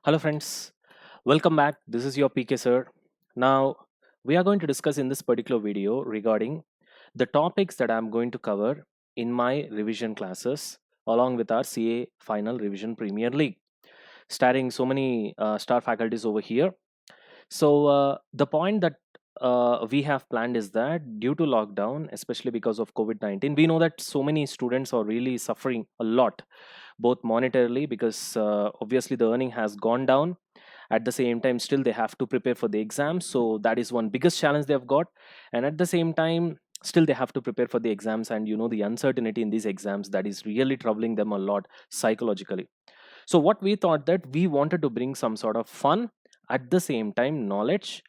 Hello, friends. Welcome back. This is your PK sir. Now, we are going to discuss in this particular video regarding the topics that I'm going to cover in my revision classes along with our CA Final Revision Premier League, starring so many star faculties over here. The point that we have planned is that due to lockdown, especially because of COVID 19, we know that so many students are really suffering a lot, both monetarily, because obviously the earning has gone down. At the same time, still they have to prepare for the exams, so that is one biggest challenge they have got. And at the same time, still they have to prepare for the exams, and the uncertainty in these exams, that is really troubling them a lot psychologically. So what we thought, that we wanted to bring some sort of fun, at the same time knowledge.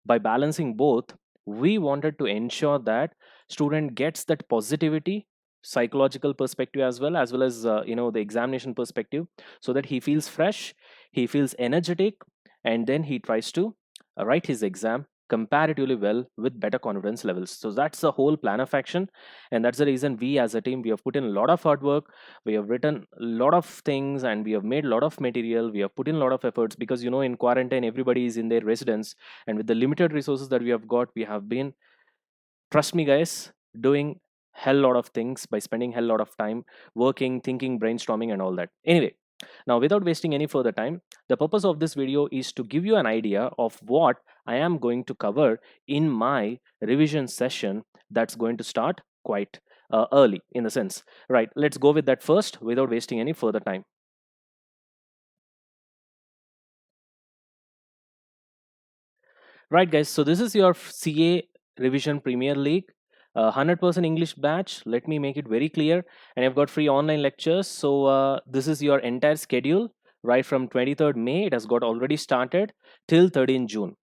By balancing both, we wanted to ensure that student gets that positivity, psychological perspective, as well as the examination perspective, so that he feels fresh, he feels energetic, and then he tries to write his exam comparatively well with better confidence levels. So that's the whole plan of action, and that's the reason we as a team, we have put in a lot of hard work. We have written a lot of things, and we have made a lot of material, we have put in a lot of efforts, because in quarantine everybody is in their residence, and with the limited resources that we have got, we have been, trust me guys, doing hell lot of things by spending hell lot of time working, thinking, brainstorming, and all that. Anyway, now without wasting any further time, the purpose of this video is to give you an idea of what I am going to cover in my revision session that's going to start quite early in the sense. Right, let's go with that first without wasting any further time. Right, guys. So this is your CA Revision Premier League, 100% English batch. Let me make it very clear. And I've got free online lectures. So this is your entire schedule, right from 23rd May. It has got already started till 13th June.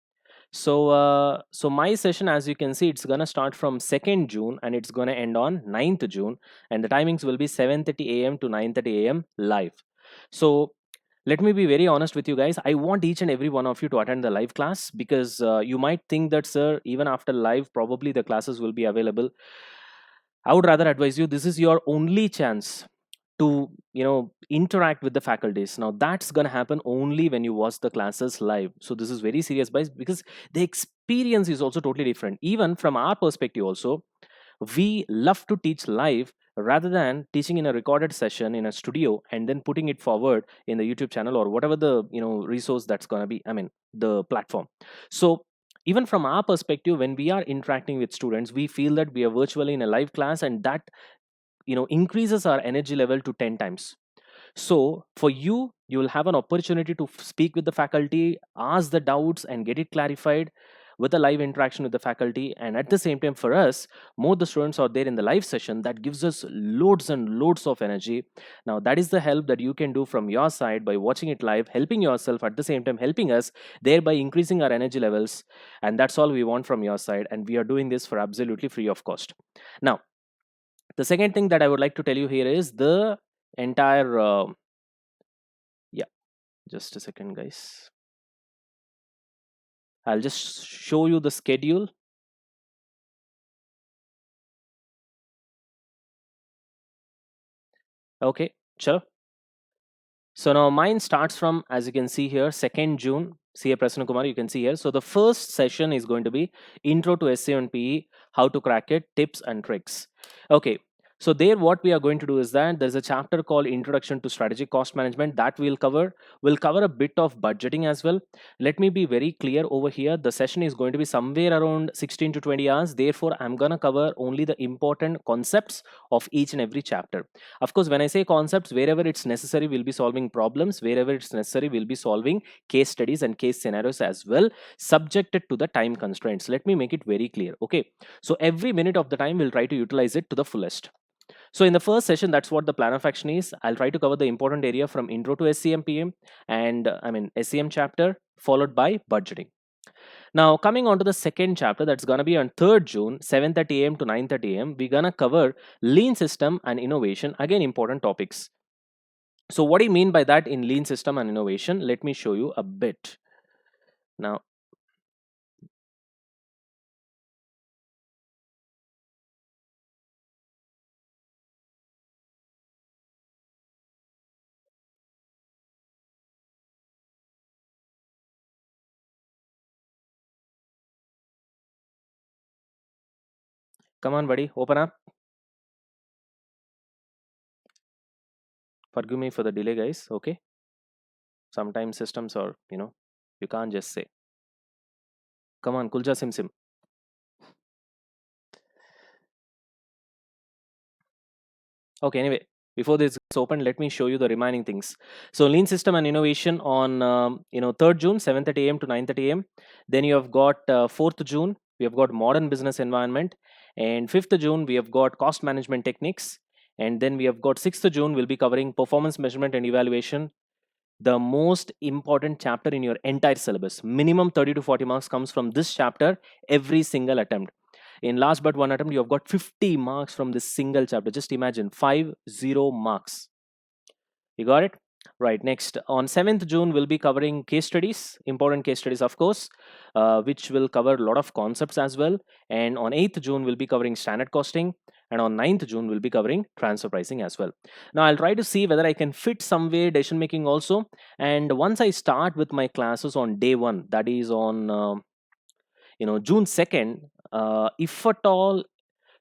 So my session, as you can see, it's gonna start from 2nd June and it's gonna end on 9th June, and the timings will be 7:30 a.m. to 9:30 a.m. live. So let me be very honest with you guys. I want each and every one of you to attend the live class, because you might think that, sir, even after live, probably the classes will be available. I would rather advise you, this is your only chance to interact with the faculties. Now that's going to happen only when you watch the classes live. So this is very serious, guys, because the experience is also totally different. Even from our perspective also, we love to teach live rather than teaching in a recorded session in a studio and then putting it forward in the YouTube channel or whatever the resource that's going to be, I mean, the platform. So even from our perspective, when we are interacting with students, we feel that we are virtually in a live class, and that increases our energy level to 10 times. So for you, you will have an opportunity to speak with the faculty, ask the doubts, and get it clarified with a live interaction with the faculty. And at the same time, for us, more the students are there in the live session, that gives us loads and loads of energy. Now that is the help that you can do from your side by watching it live, helping yourself, at the same time helping us, thereby increasing our energy levels. And that's all we want from your side, and we are doing this for absolutely free of cost. Now, the second thing that I would like to tell you here is the entire yeah, just a second, guys. I'll just show you the schedule. Okay, sure. So now mine starts from, as you can see here, 2nd June. CA Prasanna Kumar, you can see here. So the first session is going to be Intro to SEO and PE, how to crack it, tips and tricks. Okay, so there what we are going to do is that there's a chapter called Introduction to Strategic Cost Management that we'll cover. We'll cover a bit of budgeting as well. Let me be very clear over here. The session is going to be somewhere around 16 to 20 hours. Therefore, I'm going to cover only the important concepts of each and every chapter. Of course, when I say concepts, wherever it's necessary, we'll be solving problems. Wherever it's necessary, we'll be solving case studies and case scenarios as well, subjected to the time constraints. Let me make it very clear. Okay. So every minute of the time, we'll try to utilize it to the fullest. So in the first session, that's what the plan of action is. I'll try to cover the important area from intro to SCM and SCM chapter, followed by budgeting. Now, coming on to the second chapter, that's going to be on 3rd June, 7:30 a.m. to 9:30 a.m., we're going to cover lean system and innovation. Again, important topics. So, what do you mean by that in lean system and innovation? Let me show you a bit. Now, Come on, buddy, open up. Forgive me for the delay, guys. Okay. Sometimes systems are, you can't just say. Come on, Kulja Sim Sim. Okay, anyway, before this is open, let me show you the remaining things. So, Lean System and Innovation on 3rd June, 7:30 a.m. to 9:30 a.m. Then you have got 4th June, we have got Modern Business Environment, and 5th June we have got Cost Management Techniques, and then we have got 6th June we'll be covering Performance Measurement and Evaluation, the most important chapter in your entire syllabus. Minimum 30 to 40 marks comes from this chapter every single attempt. In last but one attempt, you have got 50 marks from this single chapter. Just imagine 50 marks. You got it? Right. Next, on 7th June, we'll be covering case studies, important case studies, of course, which will cover a lot of concepts as well. And on 8th June, we'll be covering standard costing. And on 9th June, we'll be covering transfer pricing as well. Now, I'll try to see whether I can fit some way decision making also. And once I start with my classes on day one, that is on June 2nd, if at all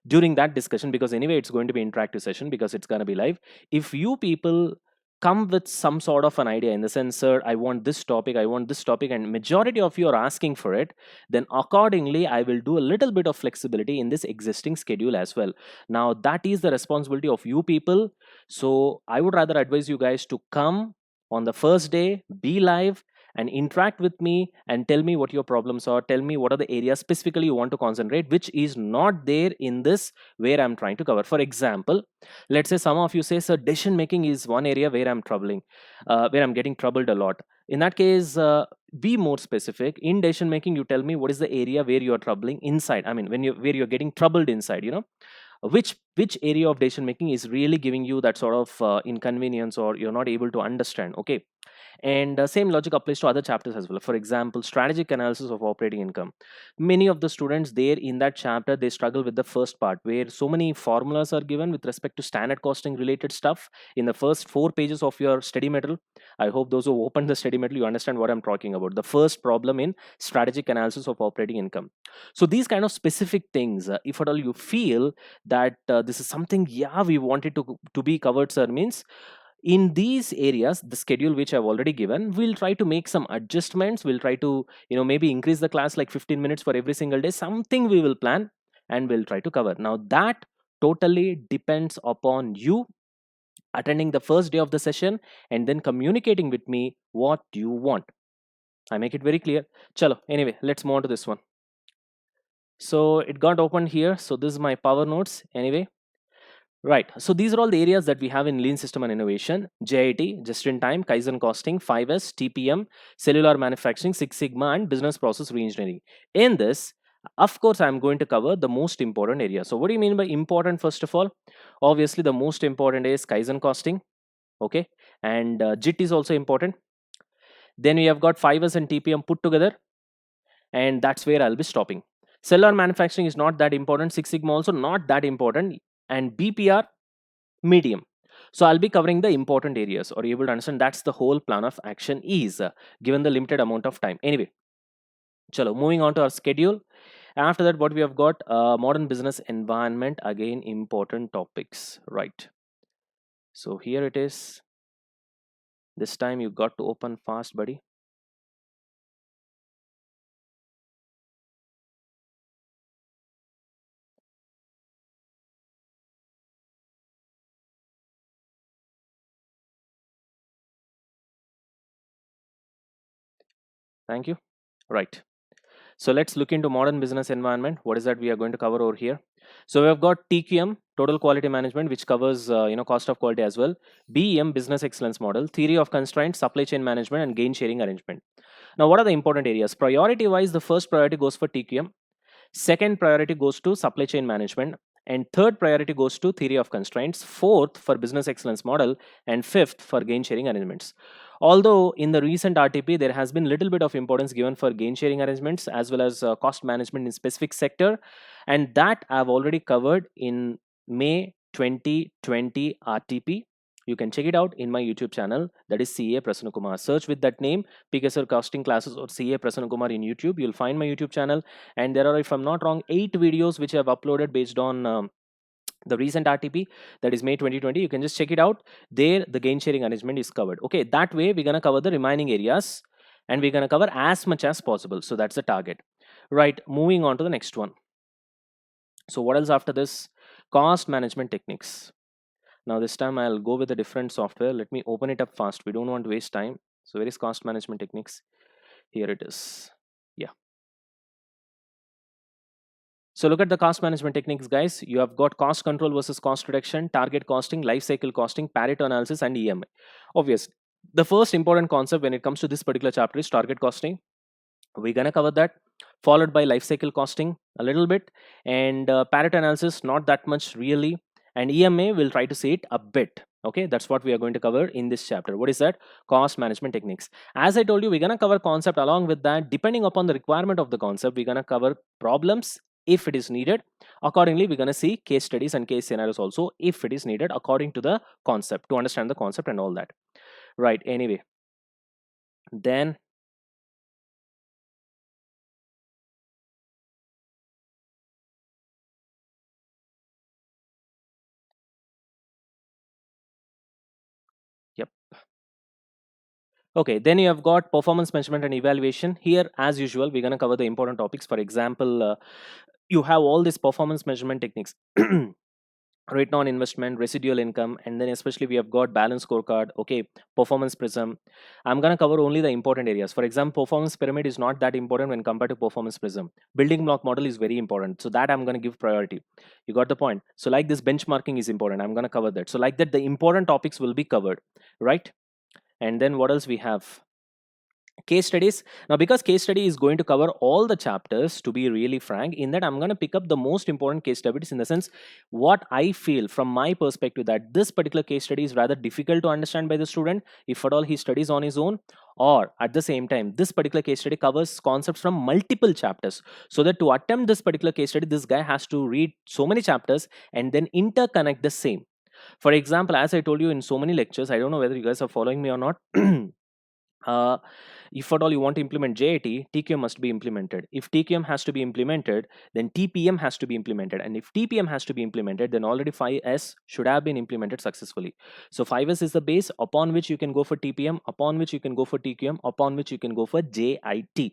during that discussion, because anyway it's going to be interactive session because it's going to be live, if you people come with some sort of an idea in the sense, sir, I want this topic, I want this topic, and majority of you are asking for it, then accordingly I will do a little bit of flexibility in this existing schedule as well. Now that is the responsibility of you people, so I would rather advise you guys to come on the first day, be live and interact with me and tell me what your problems are, tell me what are the areas specifically you want to concentrate, which is not there in this where I'm trying to cover. For example, let's say some of you say, sir, decision making is one area where I'm troubling, where I'm getting troubled a lot. In that case, be more specific. In decision making, you tell me what is the area where you are troubling inside. I mean, when you where you're getting troubled inside, which area of decision making is really giving you that sort of inconvenience or you're not able to understand. Okay, and same logic applies to other chapters as well. For example, strategic analysis of operating income. Many of the students there in that chapter, they struggle with the first part where so many formulas are given with respect to standard costing related stuff in the first 4 pages of your study material. I hope those who opened the study material, you understand what I'm talking about. The first problem in strategic analysis of operating income. So these kind of specific things, if at all you feel that this is something, yeah, we wanted to be covered, sir, means in these areas the schedule which I've already given, we'll try to make some adjustments, we'll try to maybe increase the class like 15 minutes for every single day, something we will plan and we'll try to cover. Now that totally depends upon you attending the first day of the session and then communicating with me what you want. I make it very clear. Chalo, anyway, let's move on to this one. So it got opened here, so this is my power notes anyway. Right. So these are all the areas that we have in Lean System and Innovation: JIT, Just in Time, Kaizen Costing, 5S, TPM, Cellular Manufacturing, Six Sigma, and Business Process Reengineering. In this, of course, I'm going to cover the most important areas. So, what do you mean by important? First of all, obviously, the most important is Kaizen Costing. Okay. And JIT is also important. Then we have got 5S and TPM put together, and that's where I'll be stopping. Cellular manufacturing is not that important. Six Sigma also not that important, and BPR medium. So I'll be covering the important areas. Are you able to understand? That's the whole plan of action is given the limited amount of time. Anyway, chalo, moving on to our schedule. After that, what we have got, modern business environment, again important topics, right? So here it is. This time you got to open fast, buddy. Thank you. Right. So let's look into modern business environment. What is that we are going to cover over here? So we have got TQM, total quality management, which covers cost of quality as well. BEM, business excellence model, theory of constraints, supply chain management, and gain sharing arrangement. Now, what are the important areas? Priority wise, the first priority goes for TQM. Second priority goes to supply chain management. And third priority goes to theory of constraints. Fourth for business excellence model. And fifth for gain sharing arrangements. Although in the recent RTP, there has been little bit of importance given for gain sharing arrangements as well as cost management in specific sector. And that I've already covered in May 2020 RTP. you can check it out in my YouTube channel, that is CA Prasanna Kumar. Search with that name, PKSR Costing Classes or CA Prasanna Kumar in YouTube. You'll find my YouTube channel, and there are, if I'm not wrong, 8 videos which I've uploaded based on the recent RTP, that is May 2020. You can just check it out. There, the gain sharing arrangement is covered. Okay, that way we're gonna cover the remaining areas, and we're gonna cover as much as possible. So that's the target. Right, moving on to the next one. So what else after this? Cost management techniques. Now this time I'll go with a different software. Let me open it up fast. We don't want to waste time. So where is cost management techniques? Here it is. Yeah. So look at the cost management techniques, guys. You have got cost control versus cost reduction, target costing, life cycle costing, Pareto analysis, and EMI. Obviously, the first important concept when it comes to this particular chapter is target costing. We're gonna cover that, followed by life cycle costing a little bit, and Pareto analysis not that much really, and EMA we'll try to see it a bit. Okay, that's what we are going to cover in this chapter. What is that? Cost management techniques. As I told you, we're gonna cover concept. Along with that, depending upon the requirement of the concept, we're gonna cover problems if it is needed. Accordingly, we're gonna see case studies and case scenarios also if it is needed according to the concept, to understand the concept and all that. Right, anyway, then yep. Okay, then you have got performance measurement and evaluation. Here, as usual, we're going to cover the important topics. For example, you have all these performance measurement techniques. Return on investment, residual income, and then especially we have got balance scorecard, okay, performance prism. I'm going to cover only the important areas. For example, performance pyramid is not that important when compared to performance prism. Building block model is very important, so that I'm going to give priority. You got the point? So like this benchmarking is important, I'm going to cover that. So like that, the important topics will be covered, right? And then what else we have? Case studies. Now because case study is going to cover all the chapters, to be really frank, in that I'm going to pick up the most important case studies, in the sense what I feel from my perspective that this particular case study is rather difficult to understand by the student if at all he studies on his own, or at the same time this particular case study covers concepts from multiple chapters, so that to attempt this particular case study this guy has to read so many chapters and then interconnect the same. For example, as I told you in so many lectures, I don't know whether you guys are following me or not. uh, if at all you want to implement JIT, TQM must be implemented. If TQM has to be implemented, then TPM has to be implemented. And if TPM has to be implemented, then already 5S should have been implemented successfully. So 5S is the base upon which you can go for TPM, upon which you can go for TQM, upon which you can go for JIT.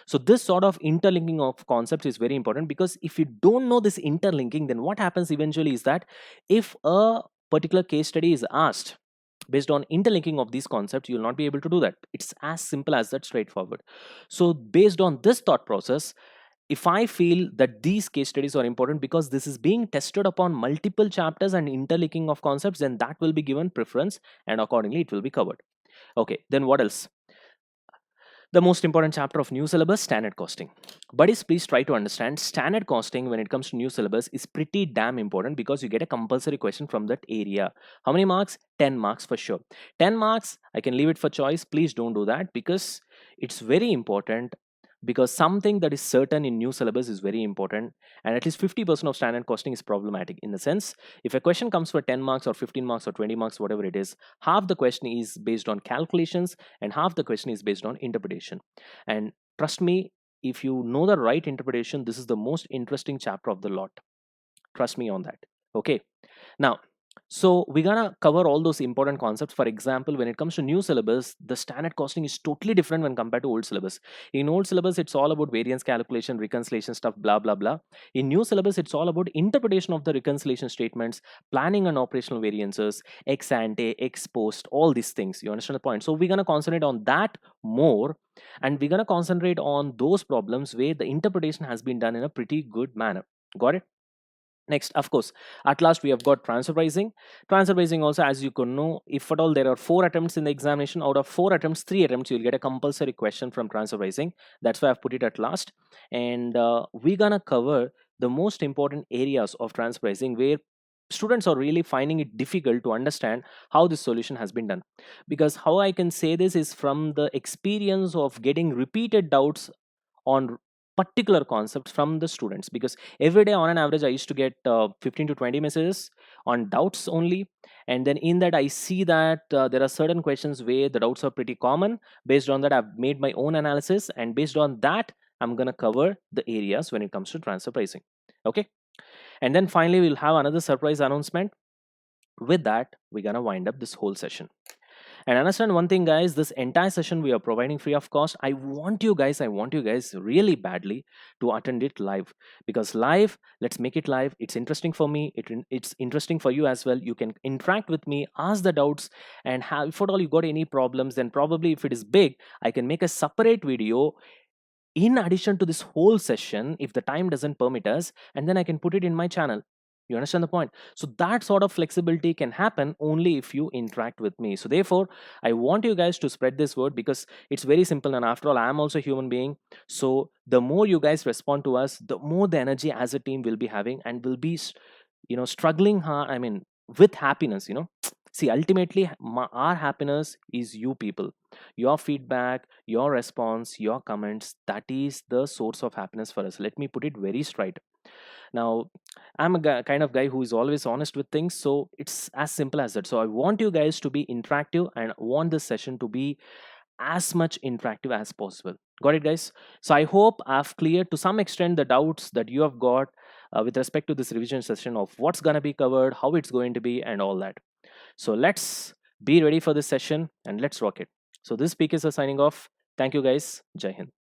So this sort of interlinking of concepts is very important, because if you don't know this interlinking, then what happens eventually is that if a particular case study is asked based on interlinking of these concepts, you will not be able to do that. It's as simple as that, straightforward. So based on this thought process, if I feel that these case studies are important because this is being tested upon multiple chapters and interlinking of concepts, then that will be given preference and accordingly it will be covered. Okay, then what else? The most important chapter of new syllabus, standard costing. Buddies, please try to understand standard costing when it comes to new syllabus is pretty damn important, because you get a compulsory question from that area. How many marks? 10 marks for sure. 10 marks, I can leave it for choice. Please don't do that, because it's very important, because something that is certain in new syllabus is very important, and at least 50% of standard costing is problematic, in the sense if a question comes for 10 marks or 15 marks or 20 marks, whatever it is, half the question is based on calculations and half the question is based on interpretation. And trust me, if you know the right interpretation, this is the most interesting chapter of the lot. Trust me on that. Okay, now, so we're gonna cover all those important concepts. For example, when it comes to new syllabus, the standard costing is totally different when compared to old syllabus. In old syllabus, it's all about variance calculation, reconciliation stuff, blah blah blah. In new syllabus, it's all about interpretation of the reconciliation statements, planning and operational variances, ex ante, ex post, all these things. You understand the point? So we're gonna concentrate on that more, and we're gonna concentrate on those problems where the interpretation has been done in a pretty good manner. Got it? Next, of course, at last we have got transfer pricing. Transfer pricing also, as you can know, if at all there are 4 attempts in the examination, out of 4 attempts, 3 attempts, you'll get a compulsory question from transfer pricing. That's why I've put it at last. And we're gonna cover the most important areas of transfer pricing where students are really finding it difficult to understand how this solution has been done. Because how I can say this is from the experience of getting repeated doubts on particular concepts from the students, because every day on an average I used to get 15 to 20 messages on doubts only. And then in that, I see that there are certain questions where the doubts are pretty common. Based on that, I've made my own analysis, and based on that, I'm going to cover the areas when it comes to transfer pricing. Okay. And then finally, we'll have another surprise announcement. With that, we're going to wind up this whole session. And understand one thing, guys, this entire session we are providing free of cost. I want you guys really badly to attend it live, because live, let's make it live. It's interesting for me. It's interesting for you as well. You can interact with me, ask the doubts, and have, if at all you got any problems, then probably if it is big, I can make a separate video in addition to this whole session if the time doesn't permit us, and then I can put it in my channel. You understand the point? So that sort of flexibility can happen only if you interact with me. So therefore, I want you guys to spread this word, because it's very simple, and after all, I am also a human being. So the more you guys respond to us, the more the energy as a team will be having, and will be struggling hard, I mean, with happiness. See, ultimately, our happiness is you people. Your feedback, your response, your comments, that is the source of happiness for us. Let me put it very straight. Now, I'm a kind of guy who is always honest with things, so it's as simple as that. So I want you guys to be interactive, and want this session to be as much interactive as possible. Got it, guys? So I hope I've cleared to some extent the doubts that you have got with respect to this revision session of what's going to be covered, how it's going to be, and all that. So let's be ready for this session, and let's rock it. So this speakers are signing off. Thank you, guys. Jai Hind.